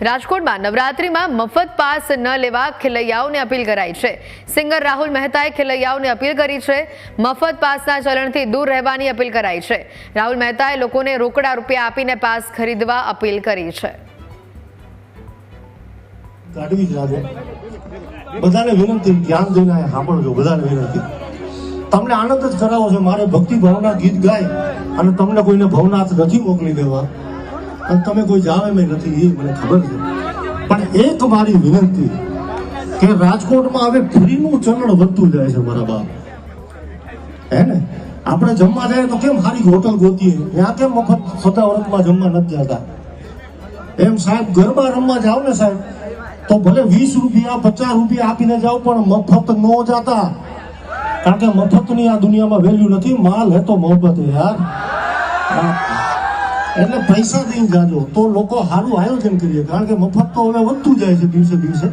રાજકોટમાં નવરાત્રીમાં મફત પાસ ન લેવા ખેલૈયાઓને અપીલ કરાઈ છે। સિંગર રાહુલ મહેતાએ ખેલૈયાઓને અપીલ કરી છે। મફત પાસના ચલણથી દૂર રહેવાની અપીલ કરાઈ છે। રાહુલ મહેતાએ લોકોને રોકડા રૂપિયા આપીને પાસ ખરીદવા અપીલ કરી છે। બધાને વિનંતી, ધ્યાન દઈને સાંભળજો। બધાને વિનંતી, તમને આનંદ જ કરાવો છે। મારે ભક્તિ ભાવના ગીત ગાય અને તમને કોઈને ભવનાથ નથી મોકલી દેવા અને તમે કોઈ જાવે મેં નથી, એ મને ખબર છે। પણ એક મારી વિનંતી કે રાજકોટમાં હવે ફ્રીનું ચલણ વધતું જાય છે મારા બાપ, હે ને? આપણે જમવા જાય તો કેમ સારી હોટલ ગોતીએ, ત્યાં કેમ મફત સદાવર્તમાં જમવા નથી જતા? એમ સાહેબ, ગરબા રમવા જાવ ને સાહેબ, તો ભલે 20 રૂપિયા 50 રૂપિયા આપીને જાવ, પણ મફત ન જાતા। કારણ કે મફતની આ દુનિયામાં વેલ્યુ નથી, માલ હે તો મોહબ્બત હે યાર। એટલે પૈસા દઈને જાજો તો લોકો સારું આયોજન કરીએ, કારણ કે મફત તો હવે વધતું જાય છે દિવસે દિવસે।